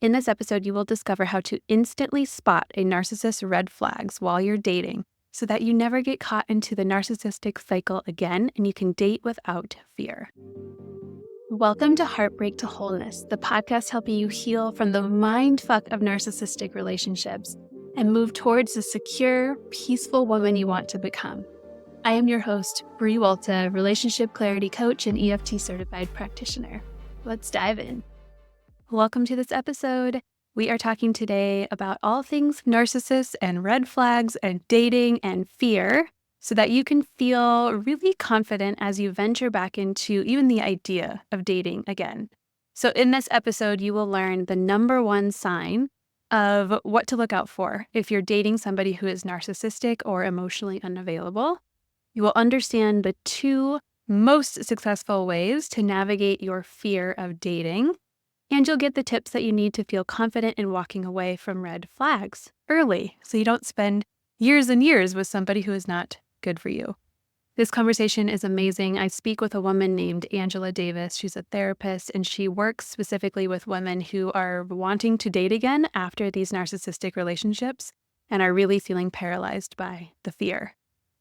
In this episode, you will discover how to instantly spot a narcissist's red flags while you're dating so that you never get caught into the narcissistic cycle again and you can date without fear. Welcome to Heartbreak to Wholeness, the podcast helping you heal from the mindfuck of narcissistic relationships and move towards the secure, peaceful woman you want to become. I am your host, Bree Walta, relationship clarity coach and EFT certified practitioner. Let's dive in. Welcome to this episode. We are talking today about all things narcissists and red flags and dating and fear so that you can feel really confident as you venture back into even the idea of dating again. So in this episode, you will learn the number one sign of what to look out for if you're dating somebody who is narcissistic or emotionally unavailable. You will understand the two most successful ways to navigate your fear of dating. And you'll get the tips that you need to feel confident in walking away from red flags early so you don't spend years and years with somebody who is not good for you. This conversation is amazing. I speak with a woman named Angela Davis. She's a therapist, and she works specifically with women who are wanting to date again after these narcissistic relationships and are really feeling paralyzed by the fear.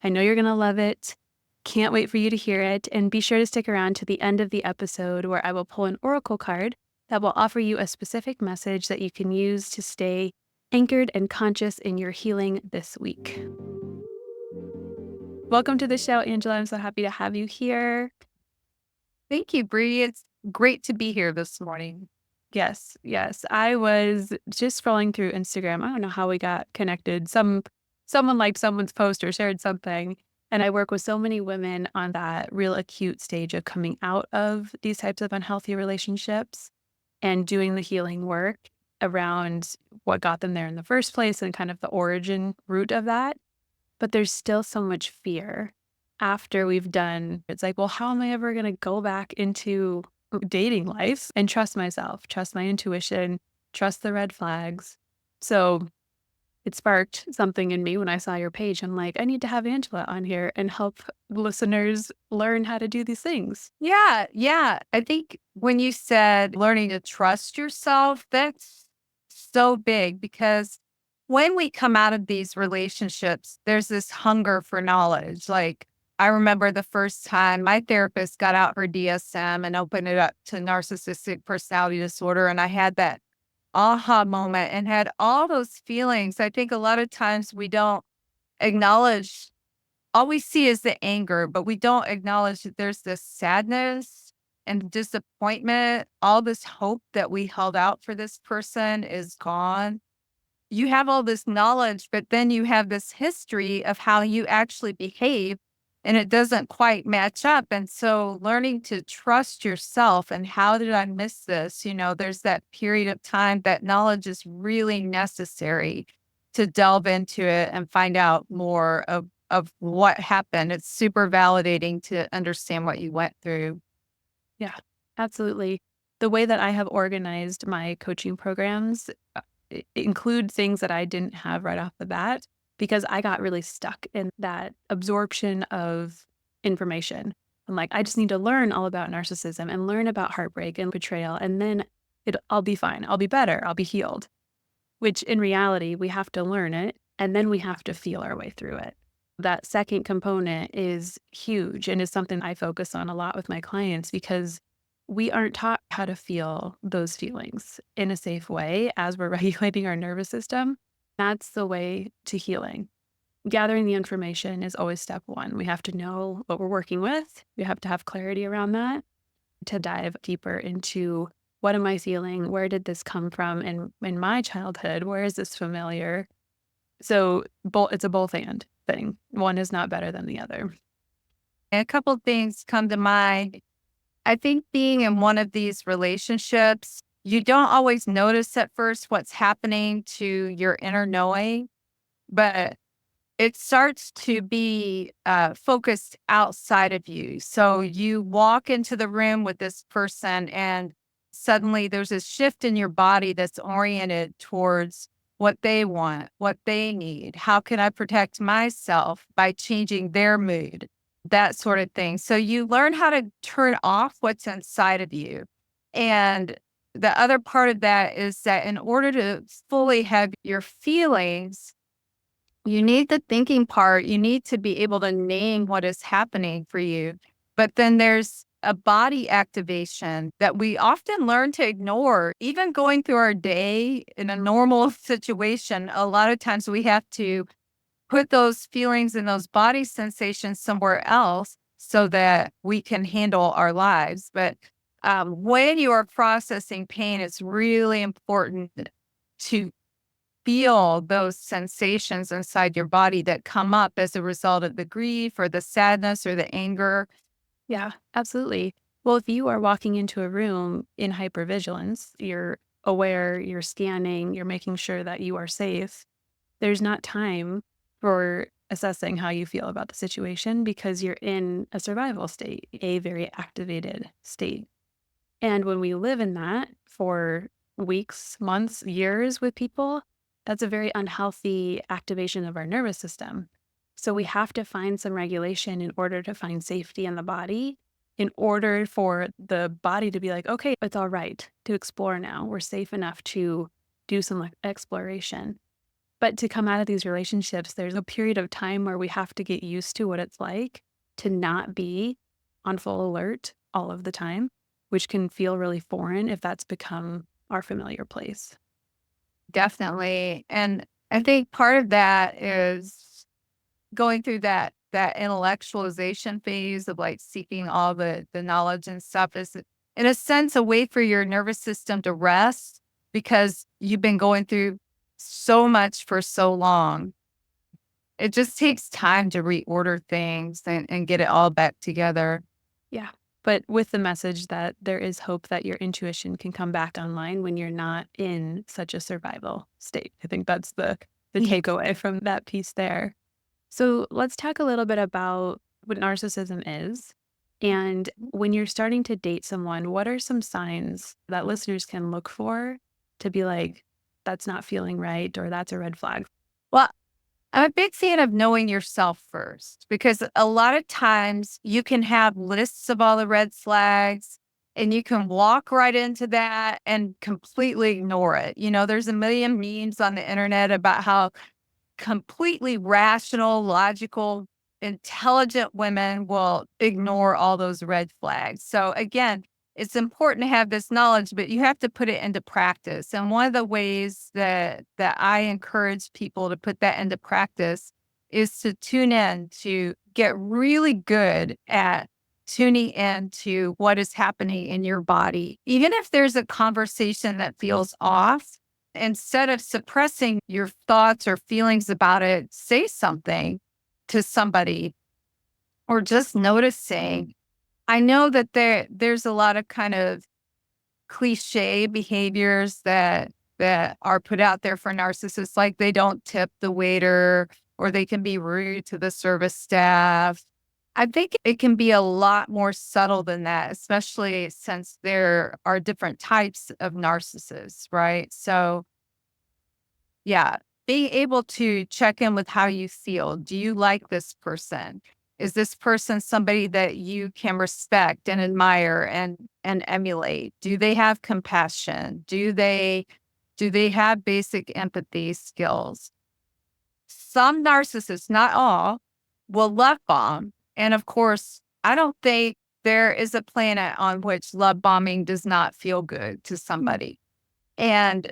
I know you're going to love it. Can't wait for you to hear it. And be sure to stick around to the end of the episode where I will pull an oracle card that will offer you a specific message that you can use to stay anchored and conscious in your healing this week. Welcome to the show, Angela. I'm so happy to have you here. Thank you, Bree. It's great to be here this morning. Yes. I was just scrolling through Instagram. I don't know how we got connected. Someone liked someone's post or shared something. And I work with so many women on that real acute stage of coming out of these types of unhealthy relationships and doing the healing work around what got them there in the first place and kind of the origin root of that. But there's still so much fear after we've done. It's like, well, how am I ever going to go back into dating life and trust myself, trust my intuition, trust the red flags? So it sparked something in me when I saw your page. I'm like, I need to have Angela on here and help listeners learn how to do these things. Yeah. I think when you said learning to trust yourself, that's so big because when we come out of these relationships, there's this hunger for knowledge. Like, I remember the first time my therapist got out her DSM and opened it up to narcissistic personality disorder. And I had that aha moment and had all those feelings. I think a lot of times we don't acknowledge, all we see is the anger, but we don't acknowledge that there's this sadness and disappointment. All this hope that we held out for this person is gone. You have all this knowledge, but then you have this history of how you actually behave and it doesn't quite match up. And so learning to trust yourself and how did I miss this? There's that period of time that knowledge is really necessary to delve into it and find out more of what happened. It's super validating to understand what you went through. Yeah, absolutely. The way that I have organized my coaching programs include things that I didn't have right off the bat because I got really stuck in that absorption of information. I'm like, I just need to learn all about narcissism and learn about heartbreak and betrayal, and then I'll be fine. I'll be better. I'll be healed. Which in reality, we have to learn it, and then we have to feel our way through it. That second component is huge and is something I focus on a lot with my clients because we aren't taught how to feel those feelings in a safe way as we're regulating our nervous system. That's the way to healing. Gathering the information is always step one. We have to know what we're working with. We have to have clarity around that to dive deeper into what am I feeling? Where did this come from in my childhood? Where is this familiar? So it's a both and thing. One is not better than the other. And a couple of things come to mind. I think being in one of these relationships, you don't always notice at first what's happening to your inner knowing, but it starts to be focused outside of you. So you walk into the room with this person and suddenly there's a shift in your body that's oriented towards what they want, what they need. How can I protect myself by changing their mood? That sort of thing. So you learn how to turn off what's inside of you. And the other part of that is that in order to fully have your feelings, you need the thinking part. You need to be able to name what is happening for you. But then there's a body activation that we often learn to ignore. Even going through our day in a normal situation, a lot of times we have to put those feelings and those body sensations somewhere else so that we can handle our lives. But when you are processing pain, it's really important to feel those sensations inside your body that come up as a result of the grief or the sadness or the anger. Yeah, absolutely. Well, if you are walking into a room in hypervigilance, you're aware, you're scanning, you're making sure that you are safe. There's not time for assessing how you feel about the situation because you're in a survival state, a very activated state. And when we live in that for weeks, months, years with people, that's a very unhealthy activation of our nervous system. So we have to find some regulation in order to find safety in the body, in order for the body to be like, okay, it's all right to explore now. We're safe enough to do some exploration. But to come out of these relationships, there's a period of time where we have to get used to what it's like to not be on full alert all of the time, which can feel really foreign if that's become our familiar place. Definitely. And I think part of that is going through that intellectualization phase of like seeking all the knowledge and stuff is in a sense a way for your nervous system to rest because you've been going through so much for so long. It just takes time to reorder things and get it all back together. Yeah. But with the message that there is hope that your intuition can come back online when you're not in such a survival state. I think that's the Yeah. takeaway from that piece there. So let's talk a little bit about what narcissism is. And when you're starting to date someone, what are some signs that listeners can look for to be like, that's not feeling right or that's a red flag? Well, I'm a big fan of knowing yourself first because a lot of times you can have lists of all the red flags and you can walk right into that and completely ignore it. There's a million memes on the internet about how completely rational, logical, intelligent women will ignore all those red flags. So again, it's important to have this knowledge, but you have to put it into practice. And one of the ways that I encourage people to put that into practice is to tune in, to get really good at tuning in to what is happening in your body. Even if there's a conversation that feels off, instead of suppressing your thoughts or feelings about it, say something to somebody or just noticing. I know that there's a lot of kind of cliche behaviors that are put out there for narcissists, like they don't tip the waiter or they can be rude to the service staff. I think it can be a lot more subtle than that, especially since there are different types of narcissists, right? So yeah. Being able to check in with how you feel. Do you like this person? Is this person somebody that you can respect and admire and emulate? Do they have compassion? Do they have basic empathy skills? Some narcissists, not all, will love bomb. And of course, I don't think there is a planet on which love bombing does not feel good to somebody. And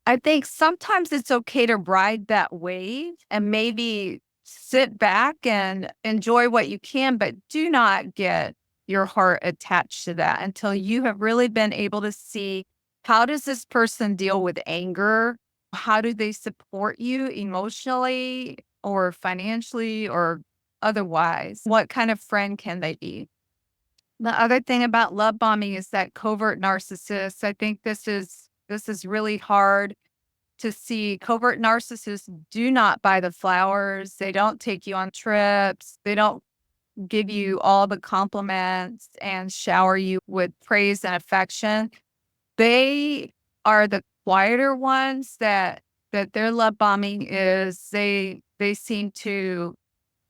I think sometimes it's okay to ride that wave and maybe sit back and enjoy what you can, but do not get your heart attached to that until you have really been able to see, how does this person deal with anger? How do they support you emotionally or financially or otherwise? What kind of friend can they be? The other thing about love bombing is that covert narcissists. I think this is really hard to see. Covert narcissists do not buy the flowers. They don't take you on trips. They don't give you all the compliments and shower you with praise and affection. They are the quieter ones that their love bombing is they seem to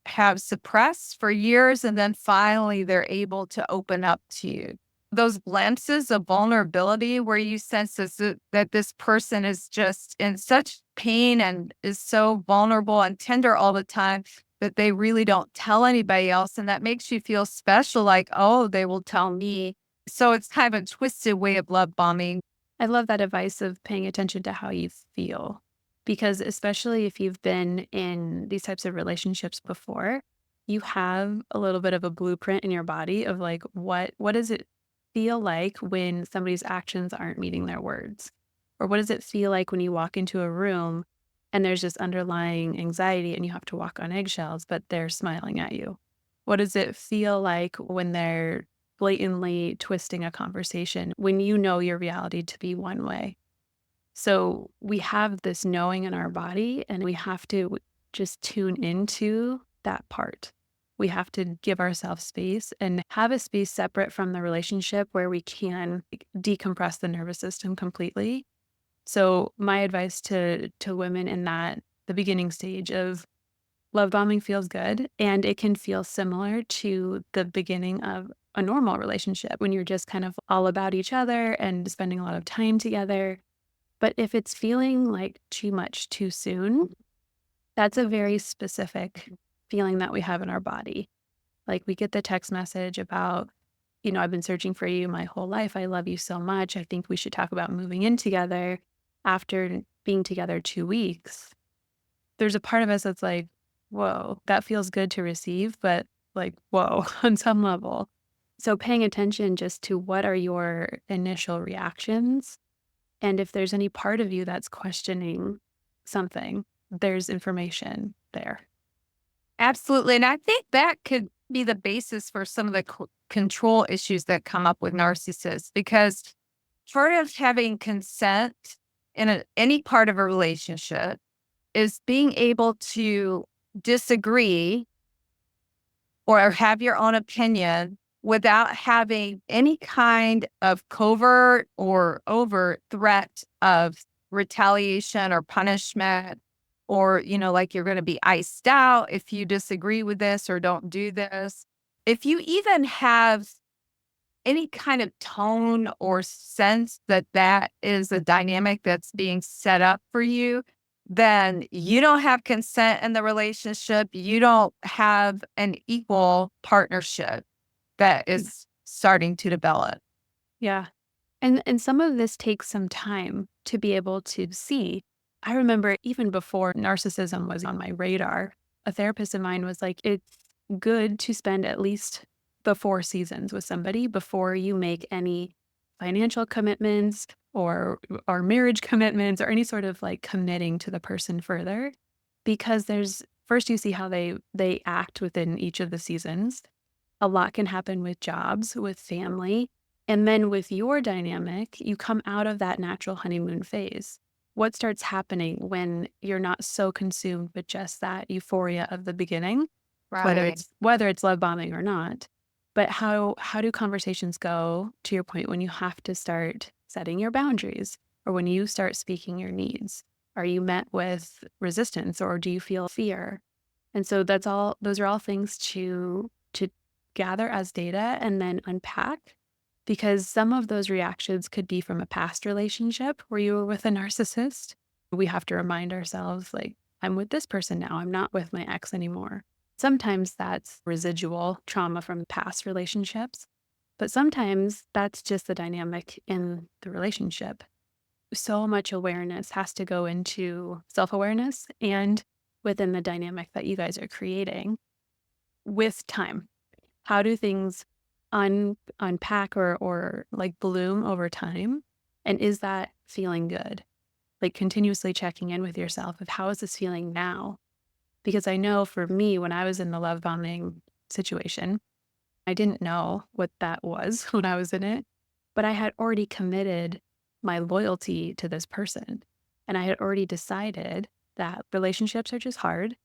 have suppressed for years and then finally they're able to open up to you. those glimpses of vulnerability where you sense that this person is just in such pain and is so vulnerable and tender all the time that they really don't tell anybody else. And that makes you feel special, like, oh, they will tell me. So it's kind of a twisted way of love bombing. I love that advice of paying attention to how you feel, because especially if you've been in these types of relationships before, you have a little bit of a blueprint in your body of like, what does it feel like when somebody's actions aren't meeting their words? Or what does it feel like when you walk into a room and there's this underlying anxiety and you have to walk on eggshells, but they're smiling at you? What does it feel like when they're blatantly twisting a conversation when you know your reality to be one way? So we have this knowing in our body, and we have to just tune into that part. We have to give ourselves space and have a space separate from the relationship where we can decompress the nervous system completely. So my advice to women in that the beginning stage of love bombing feels good, and it can feel similar to the beginning of a normal relationship when you're just kind of all about each other and spending a lot of time together. But if it's feeling like too much too soon, that's a very specific feeling that we have in our body. Like we get the text message about, I've been searching for you my whole life. I love you so much. I think we should talk about moving in together after being together 2 weeks. There's a part of us that's like, whoa, that feels good to receive, but like, whoa, on some level. So paying attention just to what are your initial reactions. And if there's any part of you that's questioning something, there's information there. Absolutely. And I think that could be the basis for some of the control issues that come up with narcissists, because part of having consent in any part of a relationship is being able to disagree or have your own opinion without having any kind of covert or overt threat of retaliation or punishment, or, like you're going to be iced out if you disagree with this or don't do this. If you even have any kind of tone or sense that that is a dynamic that's being set up for you, then you don't have consent in the relationship. You don't have an equal partnership that is starting to develop. Yeah. And some of this takes some time to be able to see. I remember even before narcissism was on my radar, a therapist of mine was like, it's good to spend at least the 4 seasons with somebody before you make any financial commitments or marriage commitments or any sort of like committing to the person further. Because there's first you see how they act within each of the seasons. A lot can happen with jobs, with family, and then with your dynamic, you come out of that natural honeymoon phase. What starts happening when you're not so consumed with just that euphoria of the beginning, whether Right. it's love bombing or not? But how do conversations go, to your point, when you have to start setting your boundaries or when you start speaking your needs? Are you met with resistance or do you feel fear? And so those are all things to gather as data and then unpack, because some of those reactions could be from a past relationship where you were with a narcissist. We have to remind ourselves, like, I'm with this person now, I'm not with my ex anymore. Sometimes that's residual trauma from past relationships, but sometimes that's just the dynamic in the relationship. So much awareness has to go into self awareness and within the dynamic that you guys are creating with time. How do things unpack or like bloom over time? And is that feeling good? Like continuously checking in with yourself of how is this feeling now? Because I know for me, when I was in the love bombing situation, I didn't know what that was when I was in it, but I had already committed my loyalty to this person. And I had already decided that relationships are just hard.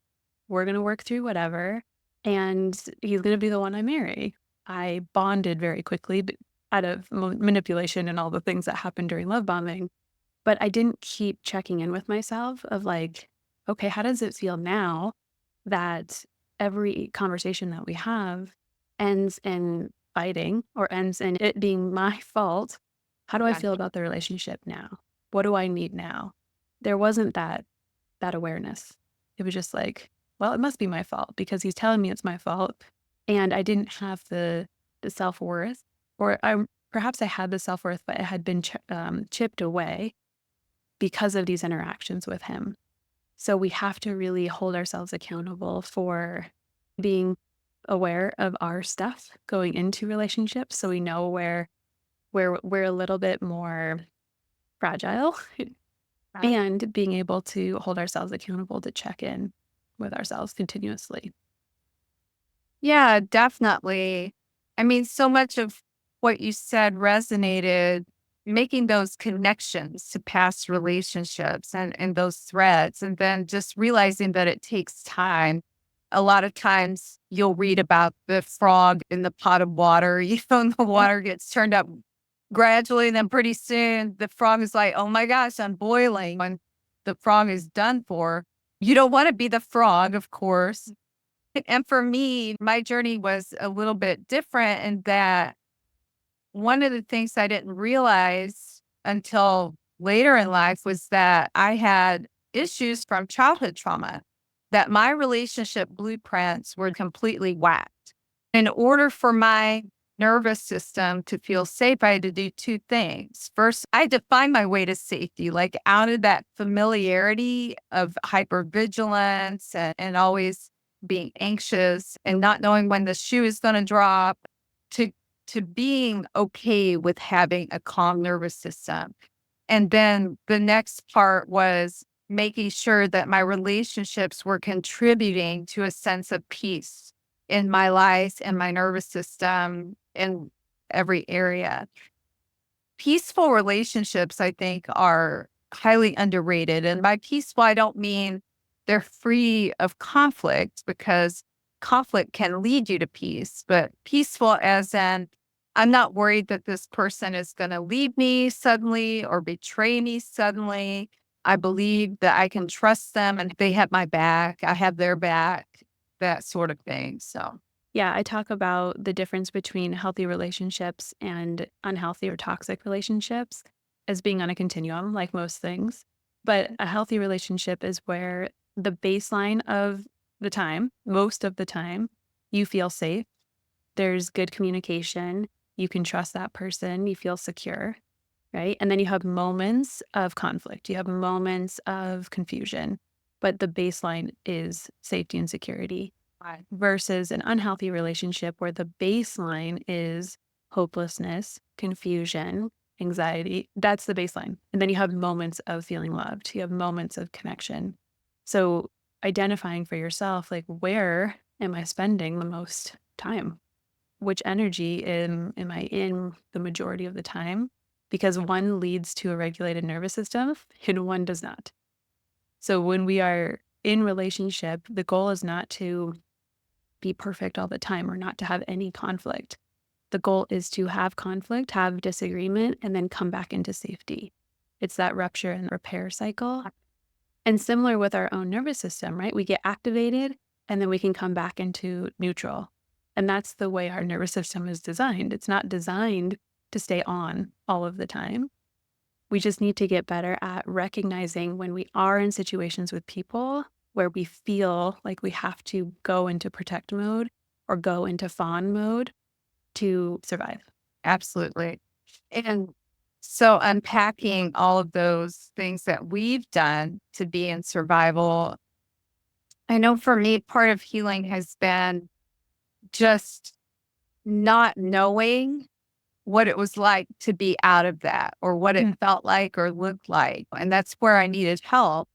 We're going to work through whatever. And he's going to be the one I marry. I bonded very quickly out of manipulation and all the things that happened during love bombing. But I didn't keep checking in with myself of like, okay, how does it feel now that every conversation that we have ends in fighting or ends in it being my fault, how do I Yeah. feel about the relationship now? What do I need now? There wasn't that awareness. It was just like, well, it must be my fault because he's telling me it's my fault, and I didn't have the self-worth, or perhaps I had the self-worth, but it had been chipped away because of these interactions with him. So we have to really hold ourselves accountable for being aware of our stuff going into relationships, so we know where we're a little bit more fragile Right. and being able to hold ourselves accountable to check in with ourselves continuously. Yeah, definitely. I mean, so much of what you said resonated, making those connections to past relationships and those threads, and then just realizing that it takes time. A lot of times you'll read about the frog in the pot of water, and the Yep. water gets turned up gradually. And then pretty soon the frog is like, oh my gosh, I'm boiling. When the frog is done for, you don't want to be the frog, of course. And for me, my journey was a little bit different in that one of the things I didn't realize until later in life was that I had issues from childhood trauma, that my relationship blueprints were completely whacked. In order for my nervous system to feel safe, I had to do two things. First, I had to find my way to safety, like out of that familiarity of hypervigilance and always being anxious and not knowing when the shoe is going to drop to being okay with having a calm nervous system. And then the next part was making sure that my relationships were contributing to a sense of peace in my life and my nervous system in every area. Peaceful relationships, I think, are highly underrated. And by peaceful, I don't mean they're free of conflict, because conflict can lead you to peace, but peaceful as in, I'm not worried that this person is going to leave me suddenly or betray me suddenly. I believe that I can trust them and they have my back. I have their back, that sort of thing. So, Yeah, I talk about the difference between healthy relationships and unhealthy or toxic relationships as being on a continuum, like most things. But a healthy relationship is where the baseline of the time, most of the time, you feel safe. There's good communication. You can trust that person. You feel secure, right? And then you have moments of conflict. You have moments of confusion, but the baseline is safety and security right. versus an unhealthy relationship where the baseline is hopelessness, confusion, anxiety. That's the baseline. And then you have moments of feeling loved. You have moments of connection. So identifying for yourself, like, where am I spending the most time? Which energy am I in the majority of the time? Because one leads to a regulated nervous system and one does not. So when we are in relationship, the goal is not to be perfect all the time or not to have any conflict. The goal is to have conflict, have disagreement, and then come back into safety. It's that rupture and repair cycle. And similar with our own nervous system, right? We get activated and then we can come back into neutral. And that's the way our nervous system is designed. It's not designed to stay on all of the time. We just need to get better at recognizing when we are in situations with people where we feel like we have to go into protect mode or go into fawn mode to survive. Absolutely. And so unpacking all of those things that we've done to be in survival, I know for me, part of healing has been just not knowing what it was like to be out of that or what it Mm. felt like or looked like. And that's where I needed help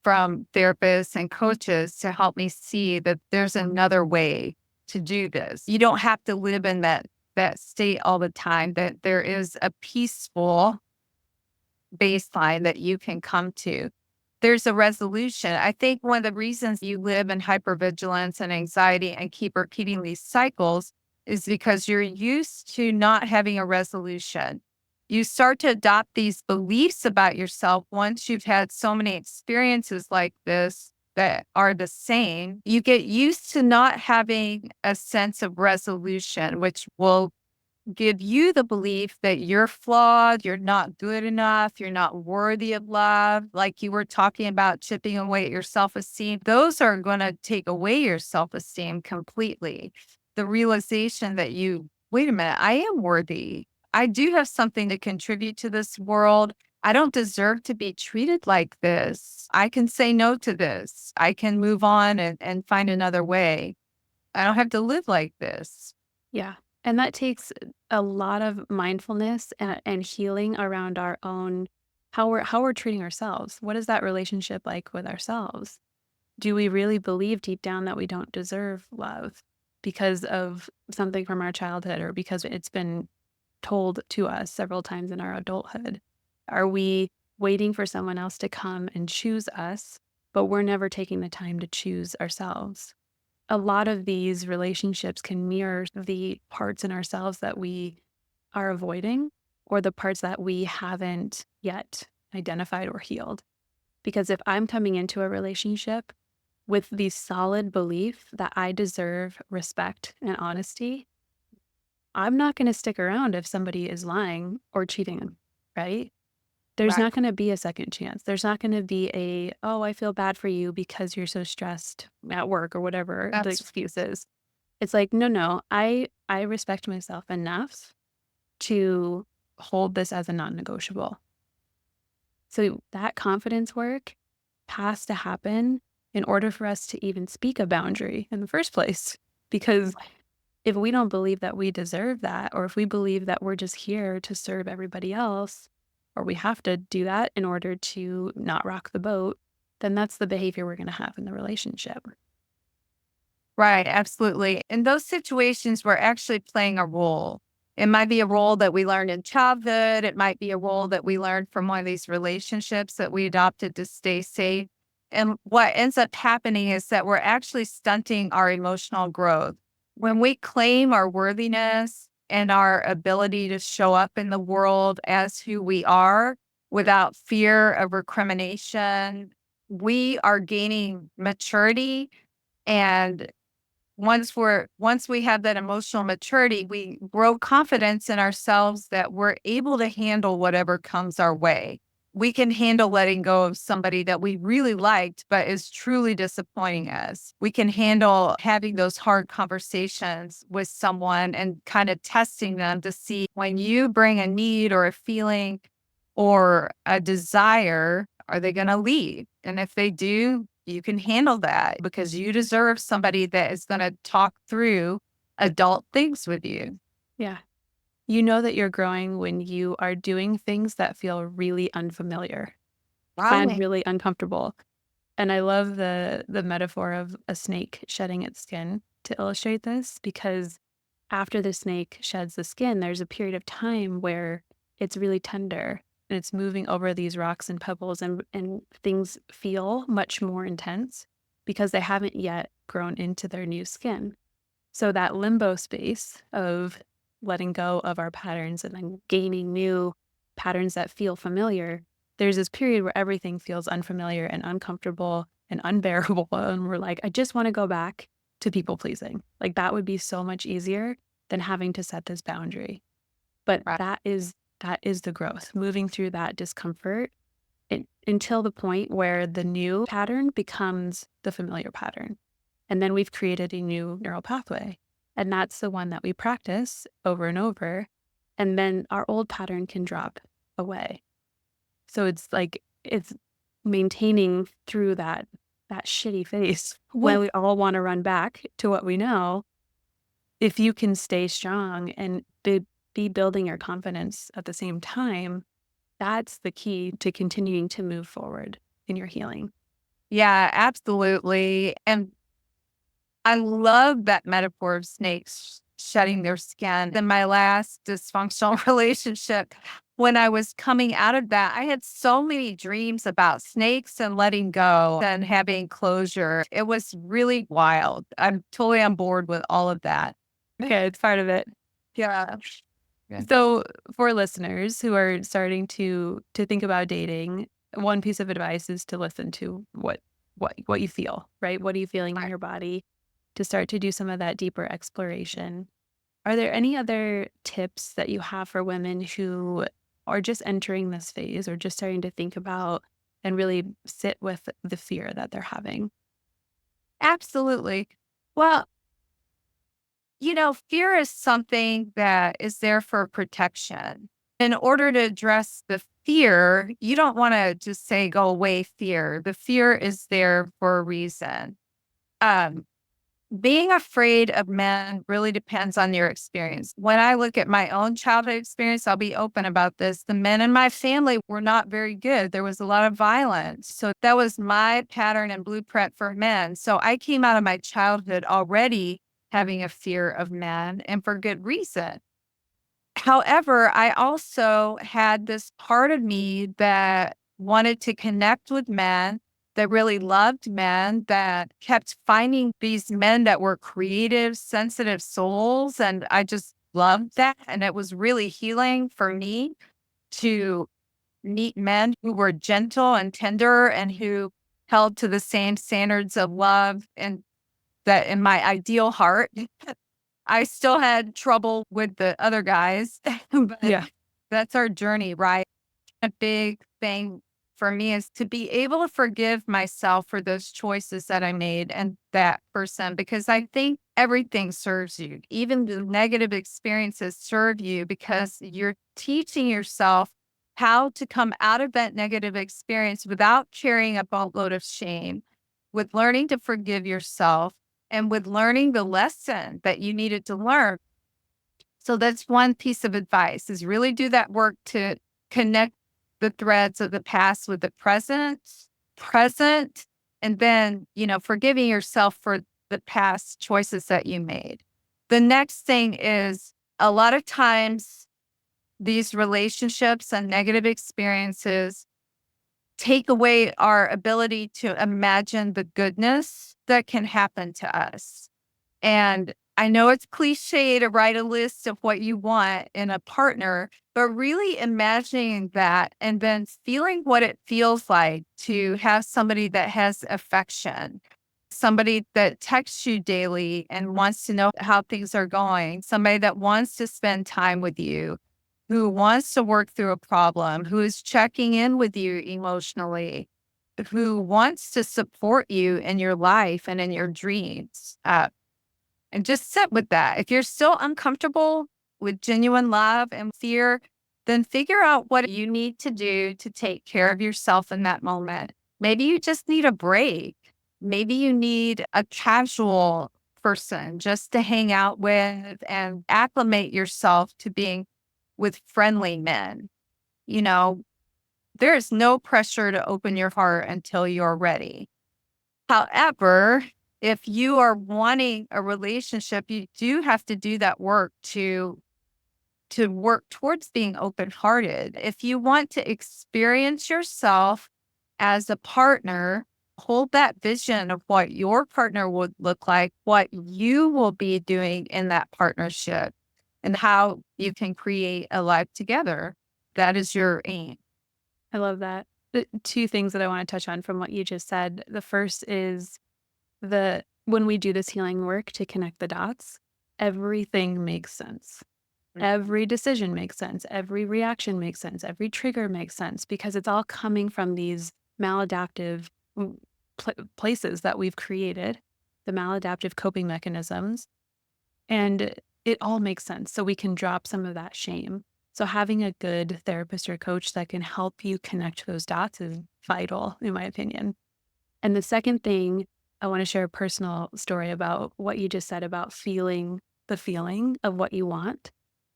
from therapists and coaches to help me see that there's another way to do this. You don't have to live in that state all the time, that there is a peaceful baseline that you can come to. There's a resolution. I think one of the reasons you live in hypervigilance and anxiety and keep repeating these cycles is because you're used to not having a resolution. You start to adopt these beliefs about yourself once you've had so many experiences like this, that are the same, you get used to not having a sense of resolution, which will give you the belief that you're flawed, you're not good enough, you're not worthy of love. Like you were talking about chipping away at your self esteem, those are going to take away your self esteem completely. The realization that wait a minute, I am worthy. I do have something to contribute to this world. I don't deserve to be treated like this. I can say no to this. I can move on and find another way. I don't have to live like this. Yeah. And that takes a lot of mindfulness and healing around our own how we're treating ourselves. What is that relationship like with ourselves? Do we really believe deep down that we don't deserve love because of something from our childhood or because it's been told to us several times in our adulthood? Are we waiting for someone else to come and choose us, but we're never taking the time to choose ourselves? A lot of these relationships can mirror the parts in ourselves that we are avoiding or the parts that we haven't yet identified or healed. Because if I'm coming into a relationship with the solid belief that I deserve respect and honesty, I'm not going to stick around if somebody is lying or cheating, right? There's Right. not gonna be a second chance. There's not gonna be a, "Oh, I feel bad for you because you're so stressed at work," or whatever the That's excuse is. It's like, "No, no, I respect myself enough to hold this as a non-negotiable." So that confidence work has to happen in order for us to even speak a boundary in the first place. Because if we don't believe that we deserve that, or if we believe that we're just here to serve everybody else, or we have to do that in order to not rock the boat, then that's the behavior we're going to have in the relationship. right. Absolutely. In those situations, we're actually playing a role. It might be a role that we learned in childhood. It might be a role that we learned from one of these relationships that we adopted to stay safe. And what ends up happening is that we're actually stunting our emotional growth. When we claim our worthiness and our ability to show up in the world as who we are without fear of recrimination, we are gaining maturity. And once we have that emotional maturity, we grow confidence in ourselves that we're able to handle whatever comes our way. We can handle letting go of somebody that we really liked, but is truly disappointing us. We can handle having those hard conversations with someone and kind of testing them to see when you bring a need or a feeling or a desire, are they going to leave? And if they do, you can handle that because you deserve somebody that is going to talk through adult things with you. Yeah. You know that you're growing when you are doing things that feel really unfamiliar and Right. really uncomfortable. And I love the metaphor of a snake shedding its skin to illustrate this because after the snake sheds the skin, there's a period of time where it's really tender and it's moving over these rocks and pebbles and things feel much more intense because they haven't yet grown into their new skin. So that limbo space of letting go of our patterns and then gaining new patterns that feel familiar, there's this period where everything feels unfamiliar and uncomfortable and unbearable. And we're like, I just want to go back to people pleasing. Like that would be so much easier than having to set this boundary. But Right. that is the growth, moving through that discomfort until the point where the new pattern becomes the familiar pattern. And then we've created a new neural pathway. And that's the one that we practice over and over. And then our old pattern can drop away. So it's like it's maintaining through that shitty phase when we all want to run back to what we know. If you can stay strong and be building your confidence at the same time, that's the key to continuing to move forward in your healing. Yeah, absolutely. And I love that metaphor of snakes shedding their skin. In my last dysfunctional relationship, when I was coming out of that, I had so many dreams about snakes and letting go and having closure. It was really wild. I'm totally on board with all of that. Okay, it's part of it. Yeah. Yeah. So for listeners who are starting to think about dating, one piece of advice is to listen to what what you feel, right? What are you feeling in Right. your body to start to do some of that deeper exploration. Are there any other tips that you have for women who are just entering this phase or just starting to think about and really sit with the fear that they're having? Absolutely. Well, fear is something that is there for protection. In order to address the fear, you don't want to just say, go away, fear. The fear is there for a reason. Um, Being afraid of men really depends on your experience. When I look at my own childhood experience, I'll be open about this. The men in my family were not very good. There was a lot of violence. So that was my pattern and blueprint for men. So I came out of my childhood already having a fear of men and for good reason. However, I also had this part of me that wanted to connect with men, that really loved men, that kept finding these men that were creative, sensitive souls. And I just loved that. And it was really healing for me to meet men who were gentle and tender and who held to the same standards of love and that in my ideal heart. I still had trouble with the other guys, but Yeah. that's our journey, right? A big thing for me is to be able to forgive myself for those choices that I made and that person, because I think everything serves you. Even the negative experiences serve you because you're teaching yourself how to come out of that negative experience without carrying a boatload of shame, with learning to forgive yourself and with learning the lesson that you needed to learn. So that's one piece of advice is really do that work to connect the threads of the past with the present, and then, forgiving yourself for the past choices that you made. The next thing is a lot of times these relationships and negative experiences take away our ability to imagine the goodness that can happen to us. And I know it's cliche to write a list of what you want in a partner, but really imagining that and then feeling what it feels like to have somebody that has affection, somebody that texts you daily and wants to know how things are going, somebody that wants to spend time with you, who wants to work through a problem, who is checking in with you emotionally, who wants to support you in your life and in your dreams. And just sit with that. If you're still uncomfortable with genuine love and fear, then figure out what you need to do to take care of yourself in that moment. Maybe you just need a break. Maybe you need a casual person just to hang out with and acclimate yourself to being with friendly men. You know, there is no pressure to open your heart until you're ready. However, if you are wanting a relationship, you do have to do that work to work towards being open-hearted. If you want to experience yourself as a partner, hold that vision of what your partner would look like, what you will be doing in that partnership, and how you can create a life together. That is your aim. I love that. The two things that I want to touch on from what you just said. The first is the when we do this healing work to connect the dots, everything makes sense. Every decision makes sense. Every reaction makes sense. Every trigger makes sense because it's all coming from these maladaptive places that we've created, the maladaptive coping mechanisms. And it all makes sense. So we can drop some of that shame. So having a good therapist or coach that can help you connect those dots is vital, in my opinion. And the second thing, I want to share a personal story about what you just said about feeling the feeling of what you want.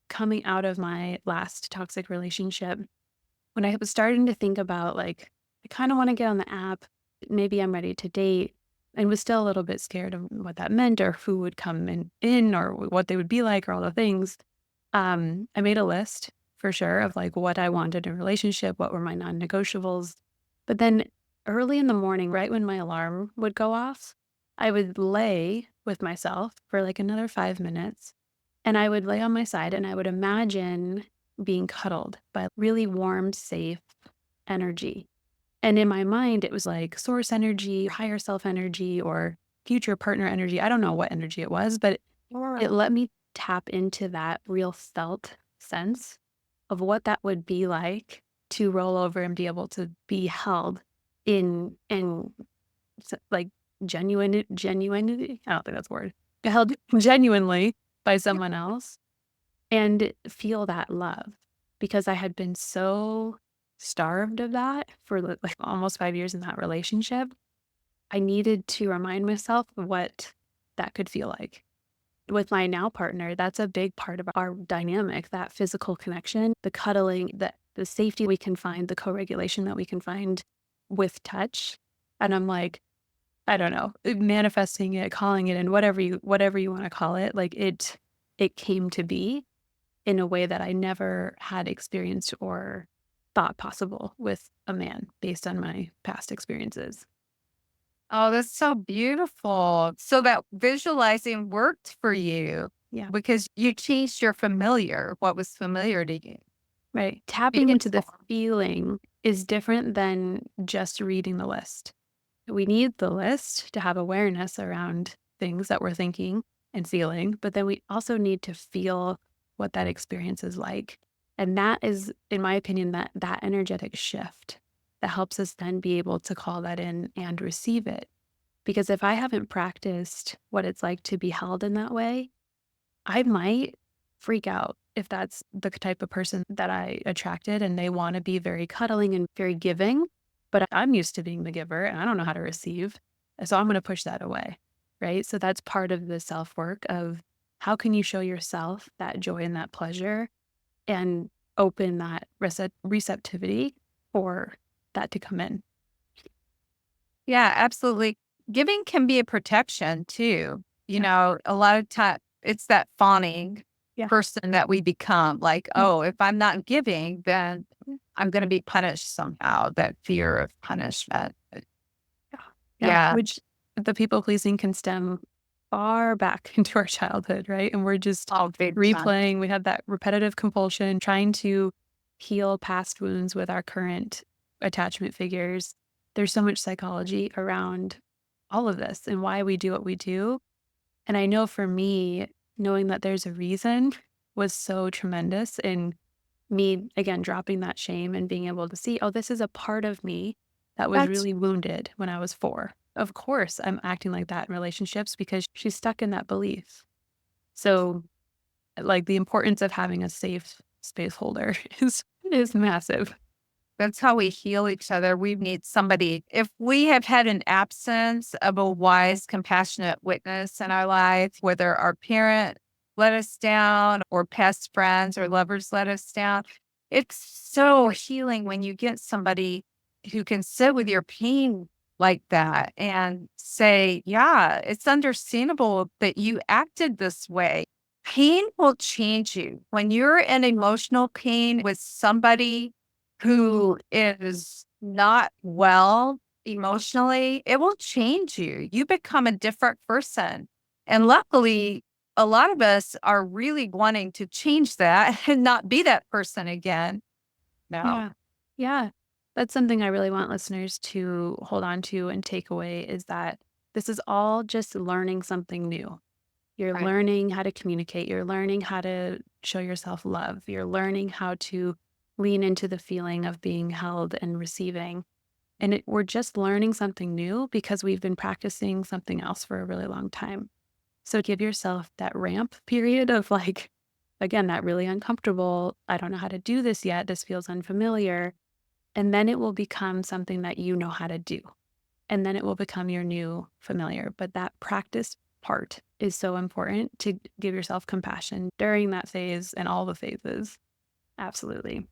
Coming out of my last toxic relationship, when I was starting to think about, like, I kind of want to get on the app, maybe I'm ready to date, and was still a little bit scared of what that meant or who would come in or what they would be like or all the things. I made a list for sure of like what I wanted in a relationship, what were my non-negotiables. But then early in the morning, right when my alarm would go off, I would lay with myself for like another 5 minutes and I would lay on my side and I would imagine being cuddled by really warm, safe energy. And in my mind, it was like source energy, higher self energy, or future partner energy. I don't know what energy it was, but it let me tap into that real felt sense of what that would be like to roll over and be able to be held in like genuinity. I don't think that's a word. Held genuinely by someone else and feel that love because I had been so starved of that for like almost 5 years in that relationship. I needed to remind myself what that could feel like. With my now partner, that's a big part of our dynamic, that physical connection, the cuddling, the safety we can find, the co-regulation that we can find with touch. And I'm like, I don't know, manifesting it, calling it in whatever you want to call it, like it came to be in a way that I never had experienced or thought possible with a man based on my past experiences. Oh, that's so beautiful. So that visualizing worked for you Yeah. because you changed your familiar, what was familiar to you. Right. Tapping into the Beautiful. feeling is different than just reading the list. We need the list to have awareness around things that we're thinking and feeling, but then we also need to feel what that experience is like. And that is, in my opinion, that energetic shift that helps us then be able to call that in and receive it. Because if I haven't practiced what it's like to be held in that way, I might freak out if that's the type of person that I attracted and they want to be very cuddling and very giving, but I'm used to being the giver and I don't know how to receive. So I'm going to push that away. Right. So that's part of the self work of how can you show yourself that joy and that pleasure and open that receptivity for that to come in. Yeah, absolutely. Giving can be a protection too. Yeah. A lot of time it's that fawning Yeah. person that we become like, Yeah. oh, if I'm not giving, then I'm going to be punished somehow. That fear of punishment. Yeah. Yeah. Yeah. Which the people pleasing can stem far back into our childhood, right? And we're just Oh, big time. replaying. We have that repetitive compulsion, trying to heal past wounds with our current attachment figures. There's so much psychology around all of this and why we do what we do. And I know for me, knowing that there's a reason was so tremendous in me, again, dropping that shame and being able to see, oh, this is a part of me that was That's really wounded when I was 4. Of course, I'm acting like that in relationships because she's stuck in that belief. So, like, the importance of having a safe space holder is massive. That's how we heal each other. We need somebody. If we have had an absence of a wise, compassionate witness in our life, whether our parent let us down or past friends or lovers let us down, it's so healing when you get somebody who can sit with your pain like that and say, yeah, it's understandable that you acted this way. Pain will change you. When you're in emotional pain with somebody who is not well emotionally, it will change you. You become a different person. And luckily, a lot of us are really wanting to change that and not be that person again. No. Yeah. Yeah. That's something I really want listeners to hold on to and take away is that this is all just learning something new. You're Right. learning how to communicate. You're learning how to show yourself love. You're learning how to lean into the feeling of being held and receiving. And we're just learning something new because we've been practicing something else for a really long time. So give yourself that ramp period of like, again, that really uncomfortable. I don't know how to do this yet. This feels unfamiliar. And then it will become something that you know how to do. And then it will become your new familiar. But that practice part is so important to give yourself compassion during that phase and all the phases. Absolutely.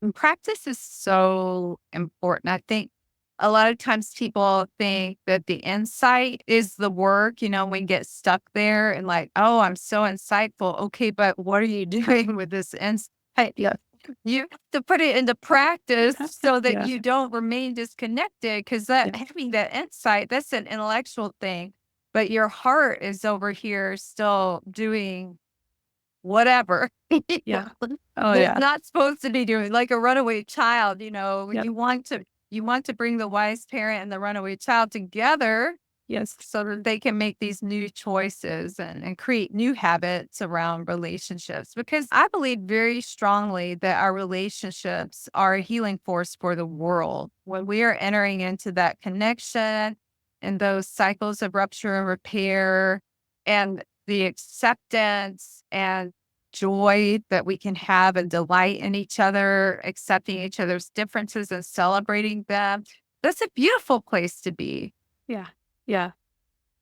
And practice is so important. I think a lot of times people think that the insight is the work, we get stuck there and like, oh, I'm so insightful. Okay, but what are you doing with this insight? Yeah. You have to put it into practice so that Yeah. you don't remain disconnected because that Yeah. having that insight, that's an intellectual thing. But your heart is over here still doing whatever. Yeah. Oh, It's yeah. not supposed to be doing like a runaway child, Yep. you want to. You want to bring the wise parent and the runaway child together Yes. so that they can make these new choices and create new habits around relationships. Because I believe very strongly that our relationships are a healing force for the world. When we are entering into that connection and those cycles of rupture and repair and the acceptance and joy that we can have and delight in each other, accepting each other's differences and celebrating them, that's a beautiful place to be. Yeah. Yeah.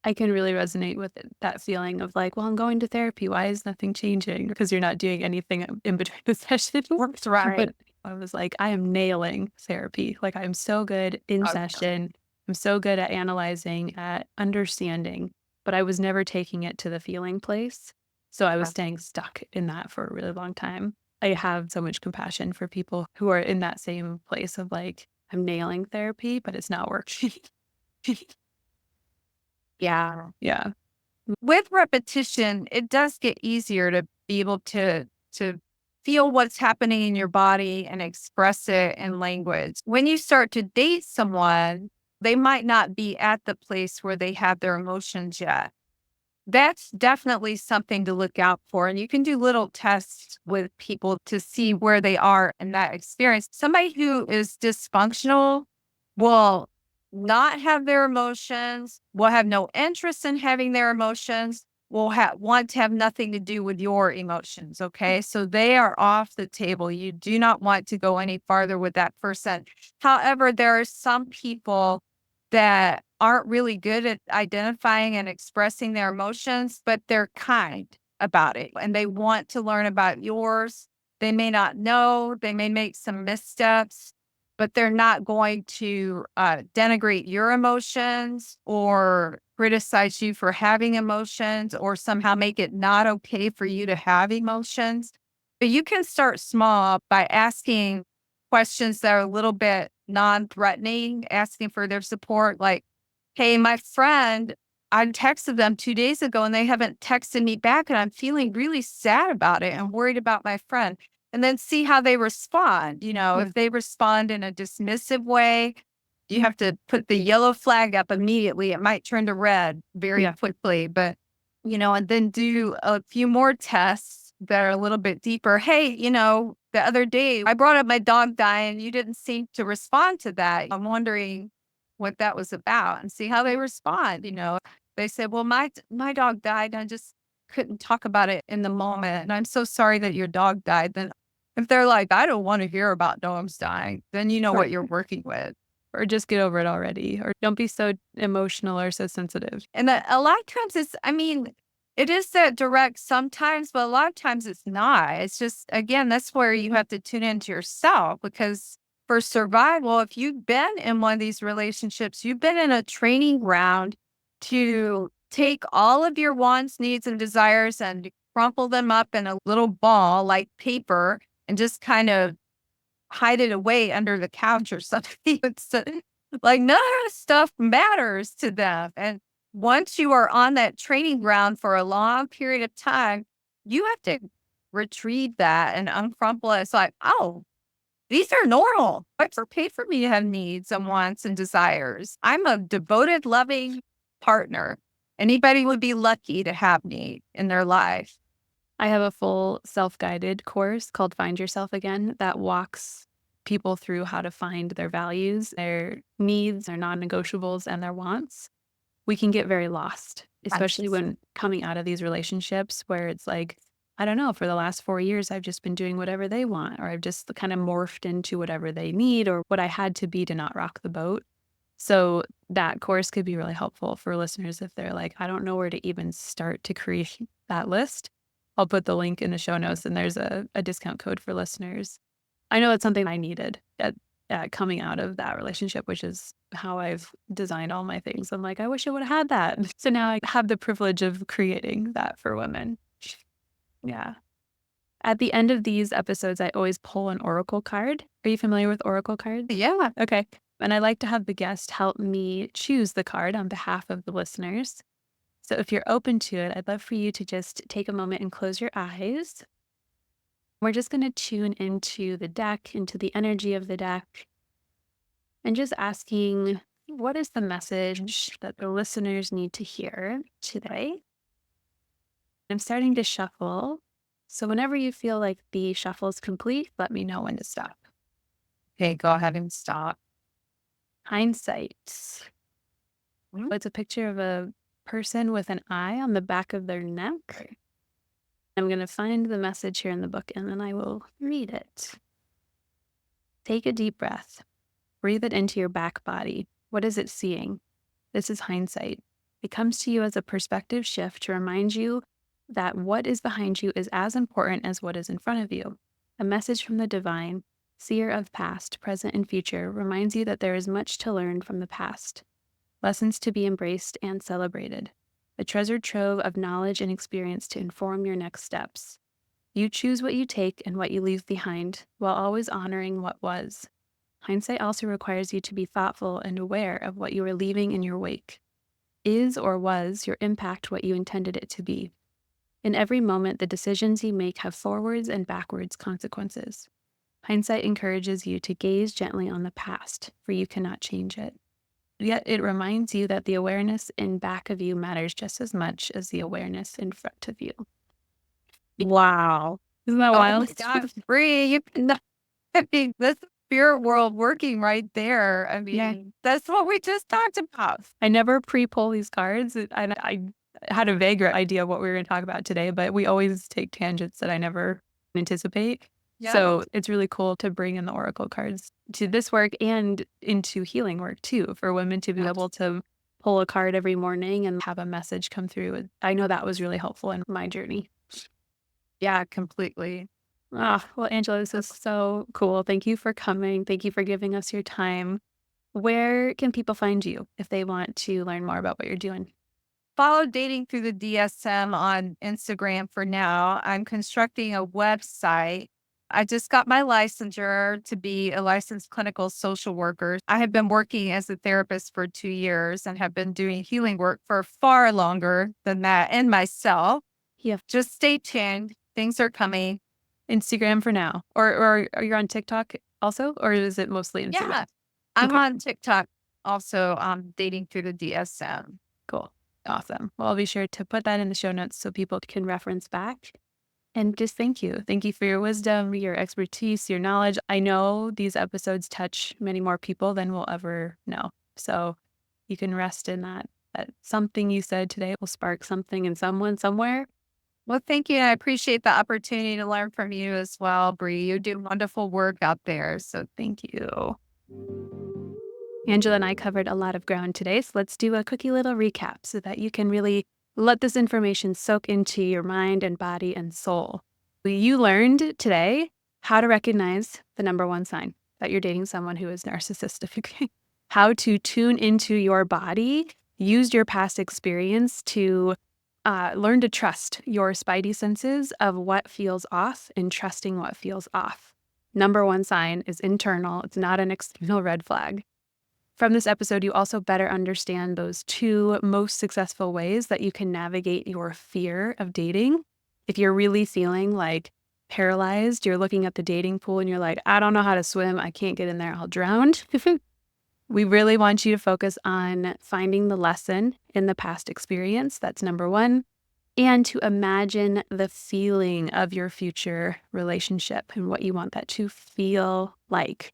I can really resonate with that feeling of like, well, I'm going to therapy. Why is nothing changing? Because you're not doing anything in between the sessions. Works right. But I was like, I am nailing therapy. Like, I'm so good in Oh, session. I'm so good at analyzing, at understanding, but I was never taking it to the feeling place. So I was yeah. staying stuck in that for a really long time. I have so much compassion for people who are in that same place of like, I'm nailing therapy, but it's not working. Yeah. Yeah. With repetition, it does get easier to be able to feel what's happening in your body and express it in language. When you start to date someone, they might not be at the place where they have their emotions yet. That's definitely something to look out for. And you can do little tests with people to see where they are in that experience. Somebody who is dysfunctional will not have their emotions, will have no interest in having their emotions, will want to have nothing to do with your emotions. Okay. So they are off the table. You do not want to go any farther with that person. However, there are some people that aren't really good at identifying and expressing their emotions, but they're kind about it and they want to learn about yours. They may not know, they may make some missteps, but they're not going to denigrate your emotions or criticize you for having emotions or somehow make it not okay for you to have emotions. But you can start small by asking questions that are a little bit non-threatening, asking for their support. Like, hey, my friend, I texted them 2 days ago and they haven't texted me back. And I'm feeling really sad about it and worried about my friend. And then see how they respond. Yeah. If they respond in a dismissive way, you have to put the yellow flag up immediately. It might turn to red very Yeah. quickly, but, and then do a few more tests that are a little bit deeper. Hey, the other day I brought up my dog dying. You didn't seem to respond to that. I'm wondering what that was about and see how they respond. They said, well, my dog died. I just couldn't talk about it in the moment. And I'm so sorry that your dog died. Then if they're like, I don't want to hear about dogs dying, then you know what Right. you're working with. Or just get over it already, or don't be so emotional or so sensitive. And a lot of times it is that direct sometimes, but a lot of times it's not. It's just, again, that's where you have to tune into yourself because for survival, if you've been in one of these relationships, you've been in a training ground to take all of your wants, needs, and desires and crumple them up in a little ball like paper and just kind of hide it away under the couch or something. It's like none of this stuff matters to them. And once you are on that training ground for a long period of time, you have to retrieve that and uncrumple it. It's like, oh, these are normal. It's okay for me to have needs and wants and desires. I'm a devoted, loving partner. Anybody would be lucky to have me in their life. I have a full self-guided course called Find Yourself Again that walks people through how to find their values, their needs, their non-negotiables, and their wants. We can get very lost, especially Yes. when coming out of these relationships where it's like, I don't know, for the last 4 years, I've just been doing whatever they want, or I've just kind of morphed into whatever they need or what I had to be to not rock the boat. So that course could be really helpful for listeners if they're like, I don't know where to even start to create that list. I'll put the link in the show notes and there's a discount code for listeners. I know it's something I needed at coming out of that relationship, which is how I've designed all my things. I'm like, I wish I would have had that. So now I have the privilege of creating that for women. Yeah. At the end of these episodes, I always pull an oracle card. Are you familiar with oracle cards? Yeah. Okay. And I like to have the guest help me choose the card on behalf of the listeners. So if you're open to it, I'd love for you to just take a moment and close your eyes. We're just going to tune into the deck, into the energy of the deck. and just asking, what is the message that the listeners need to hear today? I'm starting to shuffle. So whenever you feel like the shuffle is complete, let me know when to stop. Okay, go ahead and stop. Hindsight. It's a picture of a person with an eye on the back of their neck. I'm going to find the message here in the book and then I will read it. Take a deep breath. Breathe it into your back body. What is it seeing? This is hindsight. It comes to you as a perspective shift to remind you that what is behind you is as important as what is in front of you. A message from the divine, seer of past, present, and future, reminds you that there is much to learn from the past, lessons to be embraced and celebrated, a treasured trove of knowledge and experience to inform your next steps. You choose what you take and what you leave behind, while always honoring what was. Hindsight also requires you to be thoughtful and aware of what you are leaving in your wake. Is or was your impact what you intended it to be? In every moment, the decisions you make have forwards and backwards consequences. Hindsight encourages you to gaze gently on the past, for you cannot change it. Yet it reminds you that the awareness in back of you matters just as much as the awareness in front of you. Wow. Isn't that Oh my wild? God, Bree, you cannot, I mean, that's the spirit world working right there. I Yeah. mean, that's what we just talked about. I never pre-pull these cards. I had a vague idea of what we were going to talk about today, but we always take tangents that I never anticipate. Yeah. So it's really cool to bring in the oracle cards to this work and into healing work too, for women to be able to pull a card every morning and have a message come through. I know that was really helpful in my journey. Yeah, completely. Well, Angela, this is so cool. Thank you for coming. Thank you for giving us your time. Where can people find you if they want to learn more about what you're doing? Follow Dating Through the DSM on Instagram for now. I'm constructing a website. I just got my licensure to be a licensed clinical social worker. I have been working as a therapist for 2 years and have been doing healing work for far longer than that and myself. Yeah. Just stay tuned. Things are coming. Instagram for now. Or are you on TikTok also? Or is it mostly Instagram? Yeah. I'm Okay. on TikTok also, Dating Through the DSM. Cool. Awesome. Well, I'll be sure to put that in the show notes so people can reference back. And just thank you. Thank you for your wisdom, your expertise, your knowledge. I know these episodes touch many more people than we'll ever know. So you can rest in that something you said today will spark something in someone somewhere. Well, thank you. I appreciate the opportunity to learn from you as well, Bree. You do wonderful work out there. So Thank you. Angela and I covered a lot of ground today, so let's do a quickie little recap so that you can really let this information soak into your mind and body and soul. You learned today how to recognize the number one sign that you're dating someone who is narcissistic, how to tune into your body, use your past experience to learn to trust your spidey senses of what feels off and trusting what feels off. Number one sign is internal. It's not an external red flag. From this episode, you also better understand those two most successful ways that you can navigate your fear of dating. If you're really feeling like paralyzed, you're looking at the dating pool and you're like, I don't know how to swim. I can't get in there. I'll drown. We really want you to focus on finding the lesson in the past experience. That's number one. And to imagine the feeling of your future relationship and what you want that to feel like,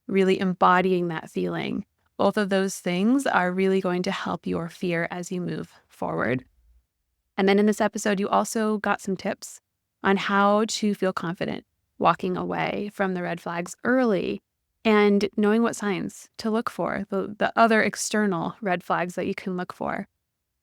really embodying that feeling. Both of those things are really going to help your fear as you move forward. And then in this episode, you also got some tips on how to feel confident walking away from the red flags early and knowing what signs to look for, the other external red flags that you can look for,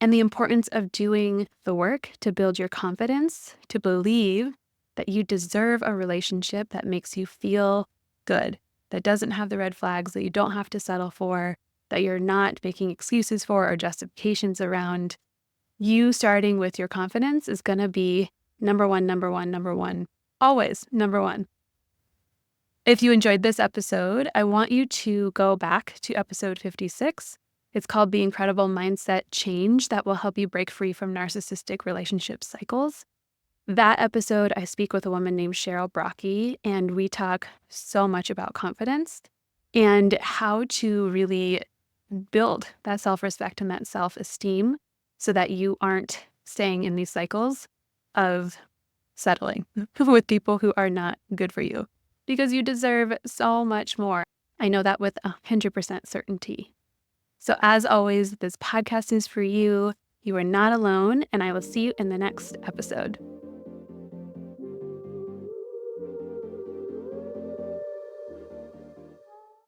and the importance of doing the work to build your confidence, to believe that you deserve a relationship that makes you feel good, that doesn't have the red flags, that you don't have to settle for, that you're not making excuses for or justifications around. You starting with your confidence is going to be number one, always number one. If you enjoyed this episode, I want you to go back to episode 56. It's called The Incredible Mindset Change that will help you break free from narcissistic relationship cycles. That episode, I speak with a woman named Cheryl Brocky, and we talk so much about confidence. and how to really build that self-respect and that self-esteem so that you aren't staying in these cycles of settling with people who are not good for you, because you deserve so much more. I know that with 100% certainty. So as always, this podcast is for you. You are not alone, and I will see you in the next episode.